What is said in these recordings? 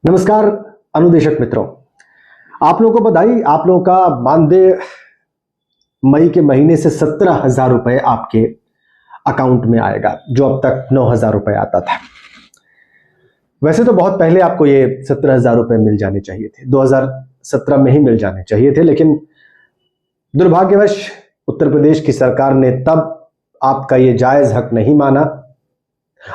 नमस्कार अनुदेशक मित्रों, आप लोगों को बधाई। आप लोगों का मानदेय मई के महीने से 17,000 रुपए आपके अकाउंट में आएगा, जो अब तक 9,000 रुपए आता था। वैसे तो बहुत पहले आपको ये 17,000 रुपए मिल जाने चाहिए थे, 2017 में ही मिल जाने चाहिए थे, लेकिन दुर्भाग्यवश उत्तर प्रदेश की सरकार ने तब आपका ये जायज हक नहीं माना,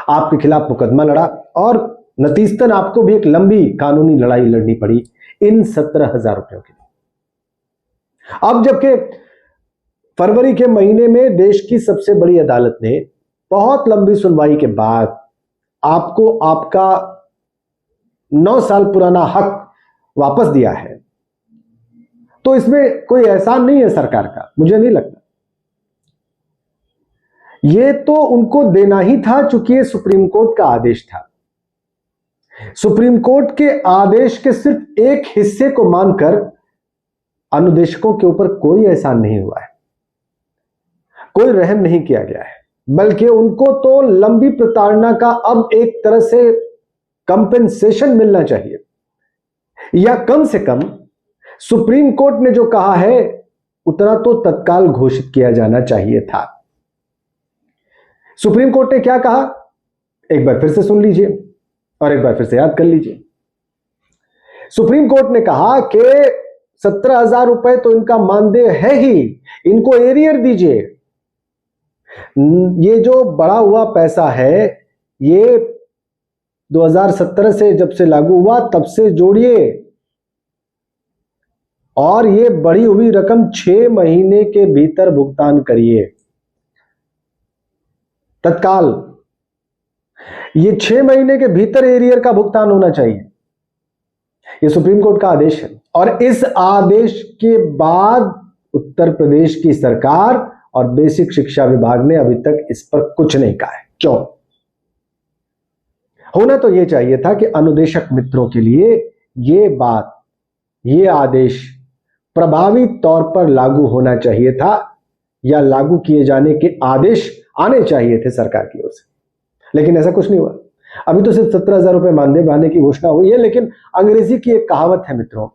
आपके खिलाफ मुकदमा लड़ा और नतीजतन आपको भी एक लंबी कानूनी लड़ाई लड़नी पड़ी इन 17,000 रुपयों के लिए। अब जबकि फरवरी के महीने में देश की सबसे बड़ी अदालत ने बहुत लंबी सुनवाई के बाद आपको आपका 9 साल पुराना हक वापस दिया है, तो इसमें कोई एहसान नहीं है सरकार का, मुझे नहीं लगता। ये तो उनको देना ही था, चूंकि ये सुप्रीम कोर्ट का आदेश था। सुप्रीम कोर्ट के आदेश के सिर्फ एक हिस्से को मानकर अनुदेशकों के ऊपर कोई एहसान नहीं हुआ है, कोई रहम नहीं किया गया है, बल्कि उनको तो लंबी प्रताड़ना का अब एक तरह से कंपेंसेशन मिलना चाहिए, या कम से कम सुप्रीम कोर्ट ने जो कहा है उतना तो तत्काल घोषित किया जाना चाहिए था। सुप्रीम कोर्ट ने क्या कहा, एक बार फिर से सुन लीजिए और एक बार फिर से याद कर लीजिए। सुप्रीम कोर्ट ने कहा कि 17,000 रुपए तो इनका मानदेय है ही, इनको एरियर दीजिए। ये जो बढ़ा हुआ पैसा है ये 2017 से जब से लागू हुआ तब से जोड़िए, और ये बढ़ी हुई रकम 6 महीने के भीतर भुगतान करिए तत्काल। ये 6 महीने के भीतर एरियर का भुगतान होना चाहिए, ये सुप्रीम कोर्ट का आदेश है। और इस आदेश के बाद उत्तर प्रदेश की सरकार और बेसिक शिक्षा विभाग ने अभी तक इस पर कुछ नहीं कहा है। क्यों? होना तो यह चाहिए था कि अनुदेशक मित्रों के लिए यह बात, यह आदेश प्रभावी तौर पर लागू होना चाहिए था, या लागू किए जाने के आदेश आने चाहिए थे सरकार की ओर से, लेकिन ऐसा कुछ नहीं हुआ। अभी तो सिर्फ 17,000 रुपए मानदेय बढ़ाने की घोषणा हुई है, लेकिन अंग्रेजी की एक कहावत है मित्रों,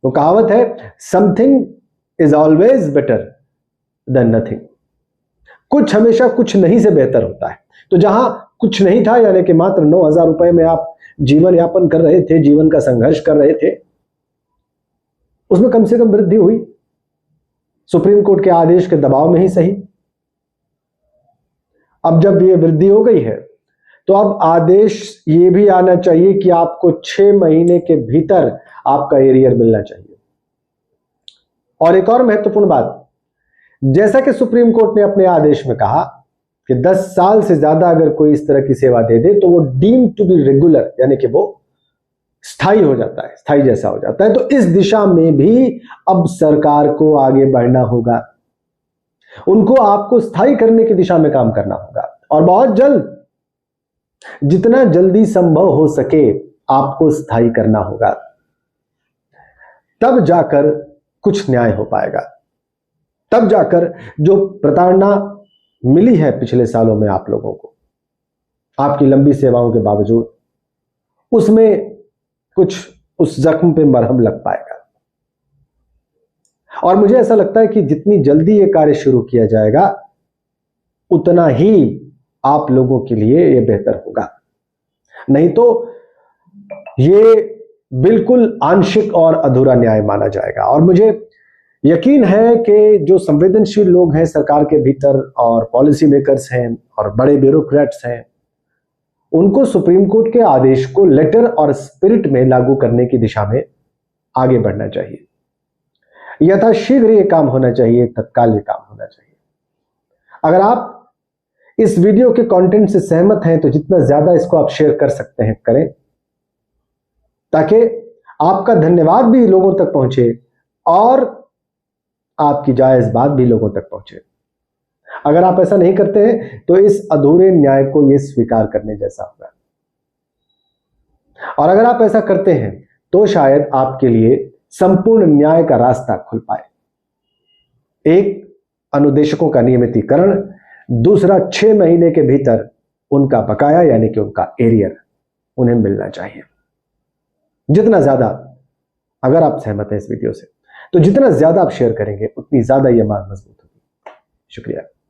वो कहावत है something is always better than nothing. कुछ हमेशा कुछ नहीं से बेहतर होता है। तो जहां कुछ नहीं था, यानी कि मात्र 9,000 रुपए में आप जीवन यापन कर रहे थे, जीवन का संघर्ष कर रहे थे, उसमें कम से कम वृद्धि हुई, सुप्रीम कोर्ट के आदेश के दबाव में ही सही। अब जब ये वृद्धि हो गई है तो अब आदेश ये भी आना चाहिए कि आपको 6 महीने के भीतर आपका एरियर मिलना चाहिए। और एक और महत्वपूर्ण बात, जैसा कि सुप्रीम कोर्ट ने अपने आदेश में कहा कि 10 साल से ज्यादा अगर कोई इस तरह की सेवा दे दे तो वो डीम टू बी रेगुलर, यानी कि वो स्थायी हो जाता है, स्थायी जैसा हो जाता है। तो इस दिशा में भी अब सरकार को आगे बढ़ना होगा, उनको आपको स्थायी करने की दिशा में काम करना होगा, और बहुत जल्द, जितना जल्दी संभव हो सके आपको स्थायी करना होगा। तब जाकर कुछ न्याय हो पाएगा, तब जाकर जो प्रताड़ना मिली है पिछले सालों में आप लोगों को, आपकी लंबी सेवाओं के बावजूद, उसमें कुछ उस जख्म पे मरहम लग पाएगा। और मुझे ऐसा लगता है कि जितनी जल्दी ये कार्य शुरू किया जाएगा उतना ही आप लोगों के लिए ये बेहतर होगा, नहीं तो ये बिल्कुल आंशिक और अधूरा न्याय माना जाएगा। और मुझे यकीन है कि जो संवेदनशील लोग हैं सरकार के भीतर, और पॉलिसी मेकर्स हैं और बड़े ब्यूरोक्रेट्स हैं, उनको सुप्रीम कोर्ट के आदेश को लेटर और स्पिरिट में लागू करने की दिशा में आगे बढ़ना चाहिए। यथाशीघ्र ये काम होना चाहिए, तत्काल ये काम होना चाहिए। अगर आप इस वीडियो के कंटेंट से सहमत हैं तो जितना ज्यादा इसको आप शेयर कर सकते हैं करें, ताकि आपका धन्यवाद भी लोगों तक पहुंचे और आपकी जायज बात भी लोगों तक पहुंचे। अगर आप ऐसा नहीं करते हैं तो इस अधूरे न्याय को यह स्वीकार करने जैसा होगा, और अगर आप ऐसा करते हैं तो शायद आपके लिए संपूर्ण न्याय का रास्ता खुल पाए। एक, अनुदेशकों का नियमितीकरण, दूसरा 6 महीने के भीतर उनका बकाया यानी कि उनका एरियर उन्हें मिलना चाहिए। जितना ज्यादा, अगर आप सहमत हैं इस वीडियो से, तो जितना ज्यादा आप शेयर करेंगे उतनी ज्यादा ये मांग मजबूत होगी। शुक्रिया।